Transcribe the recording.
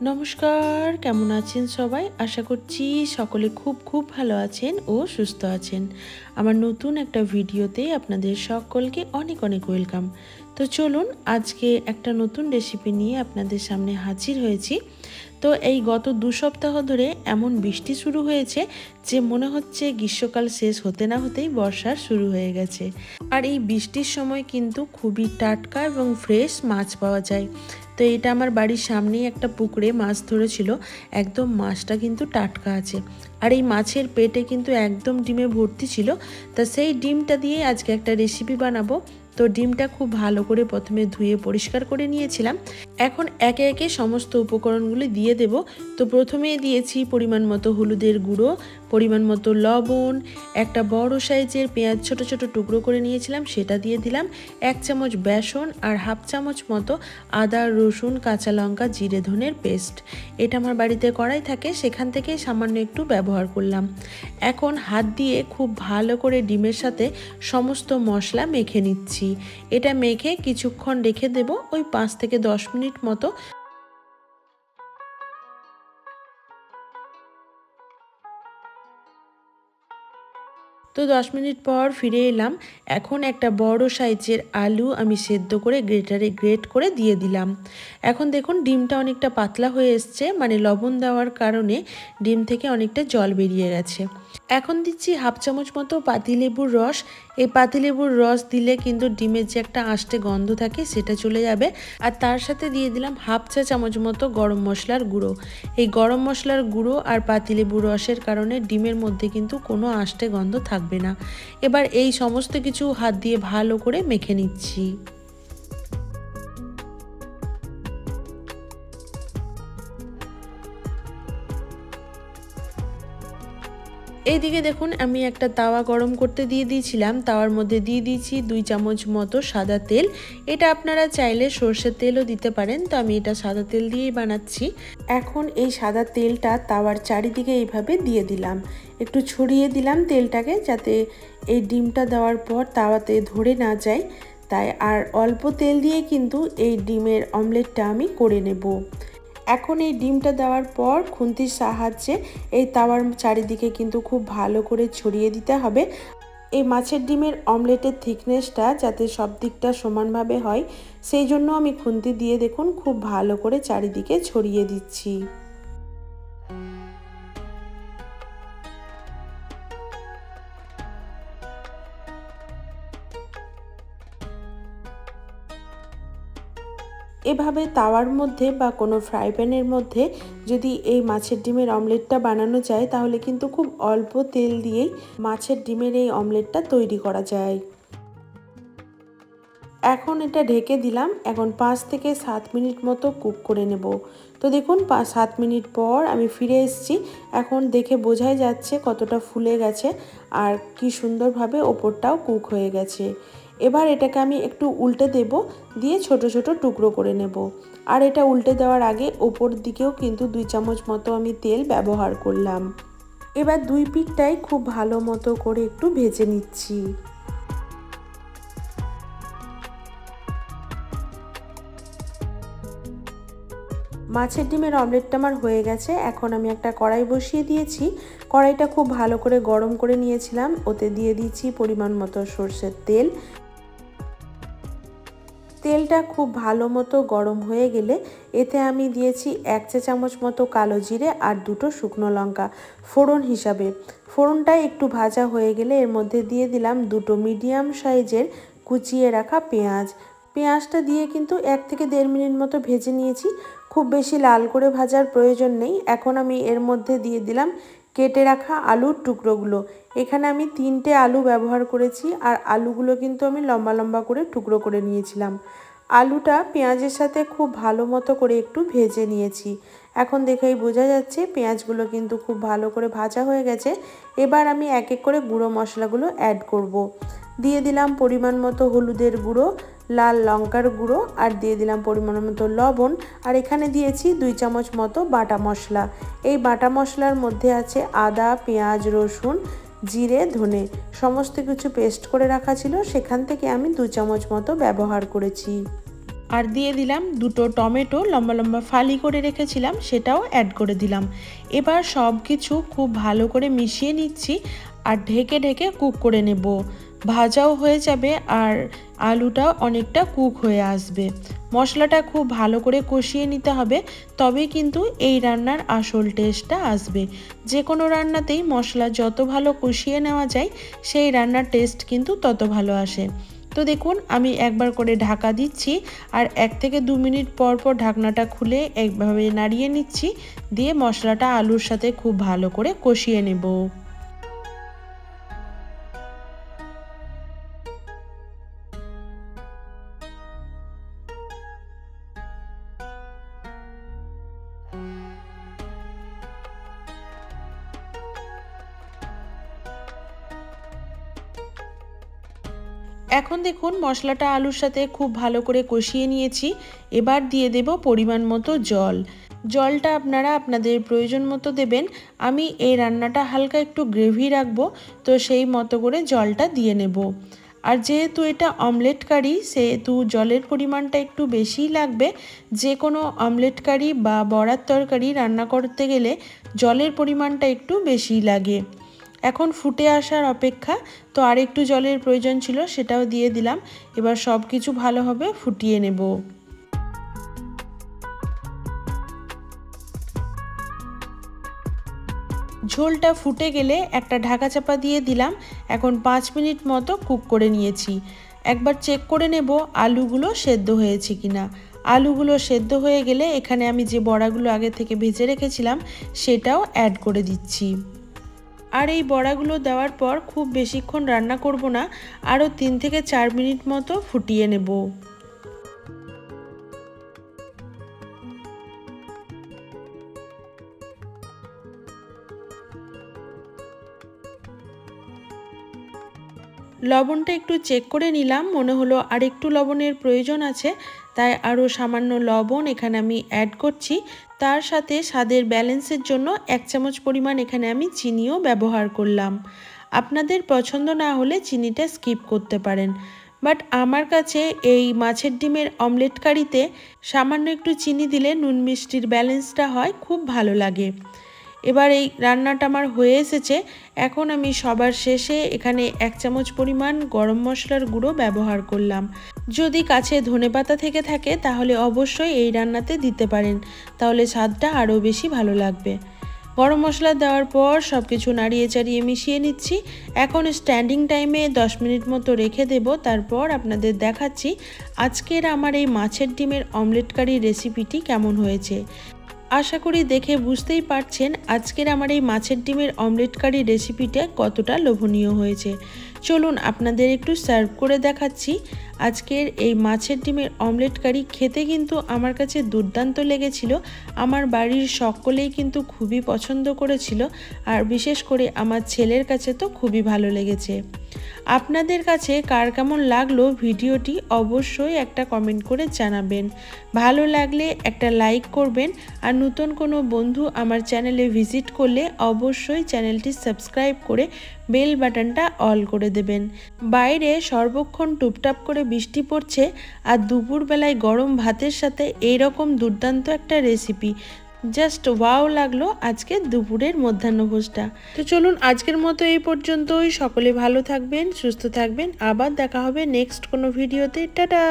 নমস্কার, কেমন আছেন সবাই? আশা করছি সকলে খুব ভালো আছেন ও সুস্থ আছেন। আমার নতুন একটা ভিডিওতে আপনাদের সকলকে অনেক ওয়েলকাম। তো চলুন আজকে একটা নতুন রেসিপি নিয়ে আপনাদের সামনে হাজির হয়েছি। তো এই গত 2 সপ্তাহ ধরে এমন বৃষ্টি শুরু হয়েছে যে মনে হচ্ছে গ্রীষ্মকাল শেষ হতে না হতেই বর্ষা শুরু হয়ে গেছে। আর এই বৃষ্টির সময় কিন্তু খুবই টাটকা এবং ফ্রেশ মাছ পাওয়া যায়। তো এটা আমার বাড়ির সামনেই একটা পুকুরে মাছ ধরেছিল, একদম মাছটা কিন্তু টাটকা আছে। আর এই মাছের পেটে কিন্তু একদম ডিমে ভর্তি ছিল। তা সেই ডিমটা দিয়ে আজকে একটা রেসিপি বানাবো। তো ডিমটা খুব ভালো করে প্রথমে ধুয়ে পরিষ্কার করে নিয়েছিলাম। এখন একে একে সমস্ত উপকরণগুলি দিয়ে দেব। তো প্রথমেই দিয়েছি পরিমাণ মতো হলুদের গুঁড়ো, পরিমাণ মতো লবণ, একটা বড় সাইজের পেঁয়াজ ছোট ছোট টুকরো করে নিয়েছিলাম সেটা দিয়ে দিলাম, 1 চামচ বেসন আর হাফ চামচ মতো আদা রসুন কাঁচা লঙ্কা জিরে ধনের পেস্ট। এটা আমার বাড়িতে কড়াই থাকে, সেখান থেকে সামান্য একটু ব্যবহার করলাম। এখন হাত দিয়ে খুব ভালো করে ডিমের সাথে সমস্ত মশলা মেখে নিচ্ছি। এটা মেখে কিছুক্ষণ রেখে দেব, ওই 5 থেকে 10 মিনিট মতো। তো 10 মিনিট পর ফিরে এলাম। এখন একটা বড় সাইজের আলু আমি সেদ্ধ করে গ্রেটারে গ্রেট করে দিয়ে দিলাম। এখন দেখুন ডিমটা অনেকটা পাতলা হয়ে এসছে, মানে লবণ দেওয়ার কারণে ডিম থেকে অনেকটা জল বেরিয়ে গেছে। এখন দিচ্ছি হাফ চামচ মতো পাতিলেবুর রস। এই পাতিলেবুর রস দিলে কিন্তু ডিমের যে একটা আষ্টে গন্ধ থাকে সেটা চলে যাবে। আর তার সাথে দিয়ে দিলাম হাফ চা চামচ মতো গরম মশলার গুঁড়ো। এই গরম মশলার গুঁড়ো আর পাতিলেবুর রসের কারণে ডিমের মধ্যে কিন্তু কোনো আষ্টে গন্ধ থাকবে না। এবার এই সমস্ত কিছু হাত দিয়ে ভালো করে মেখে নিচ্ছি। এইদিকে দেখুন আমি একটা তাওয়া গরম করতে দিয়ে দিয়েছিলাম। তাওয়ার মধ্যে দিয়ে দিয়েছি 2 চামচ মতো সাদা তেল। এটা আপনারা চাইলে সর্ষের তেলও দিতে পারেন, তো আমি এটা সাদা তেল দিয়েই বানাচ্ছি। এখন এই সাদা তেলটা তাওয়ার চারিদিকে এইভাবে দিয়ে দিলাম, একটু ছড়িয়ে দিলাম তেলটাকে, যাতে এই ডিমটা দেওয়ার পর তাওয়াতে ধরে না যায়। তাই আর অল্প তেল দিয়ে কিন্তু এই ডিমের অমলেটটা আমি করে নেব। এখন এই ডিমটা দেওয়ার পর খুন্তির সাহায্যে এই তাওয়ার চারিদিকে কিন্তু খুব ভালো করে ছড়িয়ে দিতে হবে। এই মাছের ডিমের অমলেটের থিকনেসটা যাতে সব দিকটা সমানভাবে হয়, সেই জন্য আমি খুন্তি দিয়ে দেখুন খুব ভালো করে চারিদিকে ছড়িয়ে দিচ্ছি। এভাবে তাওয়ার মধ্যে বা কোনো ফ্রাই প্যানের মধ্যে যদি এই মাছের ডিমের অমলেটটা বানানো যায়, তাহলে কিন্তু খুব অল্প তেল দিয়েই মাছের ডিমের এই অমলেটটা তৈরি করা যায়। এখন এটা ঢেকে দিলাম। এখন 5 থেকে 7 মিনিট মতো কুক করে নেব। তো দেখুন 7 মিনিট পর আমি ফিরে এসেছি। এখন দেখে বোঝাই যাচ্ছে কতটা ফুলে গেছে আর কি সুন্দরভাবে ওপরটাও কুক হয়ে গেছে। এবার এটাকে আমি একটু উল্টে দেব, দিয়ে ছোট ছোট টুকরো করে নেব। আর এটা উল্টে দেওয়ার আগে ওপর দিকেও কিন্তু 2 চামচ মতো আমি তেল ব্যবহার করলাম। এবার 2 পিঠটাই খুব ভালো মতো করে একটু ভেজে নিচ্ছি। মাছের ডিমের অমলেটটা আমার হয়ে গেছে। এখন আমি একটা কড়াই বসিয়ে দিয়েছি। কড়াইটা খুব ভালো করে গরম করে নিয়েছিলাম। ওতে দিয়ে দিচ্ছি পরিমাণ মতো সরষের তেল। তেলটা খুব ভালো মতো গরম হয়ে গেলে এতে আমি দিয়েছি 1 চা চামচ মতো কালো জিরে আর 2টো শুকনো লঙ্কা ফোড়ন হিসাবে। ফোড়নটা একটু ভাজা হয়ে গেলে এর মধ্যে দিয়ে দিলাম 2টো মিডিয়াম সাইজের কুচিয়ে রাখা পেঁয়াজ। পেঁয়াজটা দিয়ে কিন্তু 1 থেকে 1.5 মিনিট মতো ভেজে নিয়েছি। খুব বেশি লাল করে ভাজার প্রয়োজন নেই। এখন আমি এর মধ্যে দিয়ে দিলাম কেটে রাখা আলুর টুকরোগুলো। এখানে আমি 3টে আলু ব্যবহার করেছি, আর আলুগুলো কিন্তু আমি লম্বা লম্বা করে টুকরো করে নিয়েছিলাম। আলুটা পেঁয়াজের সাথে খুব ভালো মতো করে একটু ভেজে নিয়েছি। এখন দেখেই বোঝা যাচ্ছে পেঁয়াজগুলো কিন্তু খুব ভালো করে ভাজা হয়ে গেছে। এবার আমি এক এক করে গুঁড়ো মশলাগুলো অ্যাড করব। দিয়ে দিলাম পরিমাণ মতো হলুদের গুঁড়ো, লাল লঙ্কার গুঁড়ো, আর দিয়ে দিলাম পরিমাণ মতো লবণ। আর এখানে দিয়েছি 2 চামচ মতো বাটা মশলা। এই বাটা মশলার মধ্যে আছে আদা পেঁয়াজ রসুন জিরে ধনে, সমস্ত কিছু পেস্ট করে রাখা ছিল, সেখান থেকে আমি 2 চামচ মতো ব্যবহার করেছি। আর দিয়ে দিলাম দুটো টমেটো লম্বা লম্বা ফালি করে রেখেছিলাম, সেটাও অ্যাড করে দিলাম। এবার সব কিছু খুব ভালো করে মিশিয়ে নিচ্ছি আর ঢেকে ঢেকে কুক করে নেব। ভাজাও হয়ে যাবে আর আলুটাও অনেকটা কুক হয়ে আসবে। মশলাটা খুব ভালো করে কষিয়ে নিতে হবে, তবে কিন্তু এই রান্নার আসল টেস্টটা আসবে। যে কোনো রান্নাতেই মশলা যত ভালো কষিয়ে নেওয়া যায় সেই রান্নার টেস্ট কিন্তু তত ভালো আসে। তো দেখুন আমি একবার করে ঢাকা দিচ্ছি আর 1 থেকে 2 মিনিট পর পর ঢাকনাটা খুলে একভাবে নাড়িয়ে নিচ্ছি, দিয়ে মশলাটা আলুর সাথে খুব ভালো করে কষিয়ে নেব। এখন দেখুন মশলাটা আলুর সাথে খুব ভালো করে কষিয়ে নিয়েছি। এবার দিয়ে দেব পরিমাণ মতো জল। জলটা আপনারা আপনাদের প্রয়োজন মতো দেবেন। আমি এই রান্নাটা হালকা একটু গ্রেভি রাখবো, তো সেই মতো করে জলটা দিয়ে নেব। আর যেহেতু এটা অমলেট কারি সেহেতু জলের পরিমাণটা একটু বেশিই লাগবে। যে কোনো অমলেট কারি বা বড়ার তরকারি রান্না করতে গেলে জলের পরিমাণটা একটু বেশিই লাগে। এখন ফুটে আসার অপেক্ষা, তো আর একটু জলের প্রয়োজন ছিল সেটাও দিয়ে দিলাম। এবার সব কিছু ভালোভাবে ফুটিয়ে নেব। ঝোলটা ফুটে গেলে একটা ঢাকা চাপা দিয়ে দিলাম। এখন 5 মিনিট মতো কুক করে নিয়েছি। একবার চেক করে নেব আলুগুলো সেদ্ধ হয়েছে কিনা। আলুগুলো সেদ্ধ হয়ে গেলে এখানে আমি যে বড়াগুলো আগে থেকে ভেজে রেখেছিলাম সেটাও অ্যাড করে দিচ্ছি। আর এই বড়াগুলো দেওয়ার পর খুব বেশিক্ষণ রান্না করব না, আরও 3 থেকে 4 মিনিট মতো ফুটিয়ে নেব। লবণটা একটু চেক করে নিলাম, মনে হলো আর একটু লবণের প্রয়োজন আছে, তাই আরও সামান্য লবণ এখানে আমি অ্যাড করছি। তার সাথে স্বাদের ব্যালেন্সের জন্য 1 চামচ পরিমাণ এখানে আমি চিনিও ব্যবহার করলাম। আপনাদের পছন্দ না হলে চিনিটা স্কিপ করতে পারেন, বাট আমার কাছে এই মাছের ডিমের অমলেট কারিতে সামান্য একটু চিনি দিলে নুন মিষ্টির ব্যালেন্সটা হয় খুব ভালো লাগে। এবার এই রান্নাটা আমার হয়ে এসেছে। এখন আমি সবার শেষে এখানে 1 চামচ পরিমাণ গরম মশলার গুঁড়ো ব্যবহার করলাম। যদি কাছে ধনেপাতা থেকে থাকে তাহলে অবশ্যই এই রান্নাতে দিতে পারেন, তাহলে স্বাদটা আরও বেশি ভালো লাগবে। গরম মশলা দেওয়ার পর সব কিছু নাড়িয়ে চাড়িয়ে মিশিয়ে নিচ্ছি। এখন স্ট্যান্ডিং টাইমে 10 মিনিট মতো রেখে দেব। তারপর আপনাদের দেখাচ্ছি আজকের আমার এই মাছের ডিমের অমলেট কারি রেসিপিটি কেমন হয়েছে। আশা করি দেখে বুঝতেই পারছেন আজকের আমার এই মাছের ডিমের অমলেট কারি রেসিপিটা কতটা লোভনীয় হয়েছে। চলুন আপনাদের একটু সার্ভ করে দেখাচ্ছি। আজকের এই মাছের ডিমের অমলেট কারি খেতে কিন্তু আমার কাছে দুর্দান্ত লেগেছিল। আমার বাড়ির সকলেই কিন্তু খুবই পছন্দ করেছিল, আর বিশেষ করে আমার ছেলের কাছে তো খুবই ভালো লেগেছে। আপনাদের কাছে কার কেমন লাগলো ভিডিওটি অবশ্যই একটা কমেন্ট করে জানাবেন। ভালো লাগলে একটা লাইক করবেন, আর নতুন কোনো বন্ধু আমার চ্যানেলে ভিজিট করলে অবশ্যই চ্যানেলটি সাবস্ক্রাইব করে বেল বাটনটা অল করে দেবেন। বাইরে সর্বক্ষণ টুপটাপ করে বৃষ্টি পড়ছে, আর দুপুরবেলায় গরম ভাতের সাথে এইরকম দুর্দান্ত একটা রেসিপি জাস্ট ওয়াও লাগলো আজকে দুপুরের মধ্যাহ্নভোজটা। তো চলুন আজকের মতো এই পর্যন্তই। সকলে ভালো থাকবেন, সুস্থ থাকবেন। আবার দেখা হবে নেক্সট কোনো ভিডিওতে। টাটা।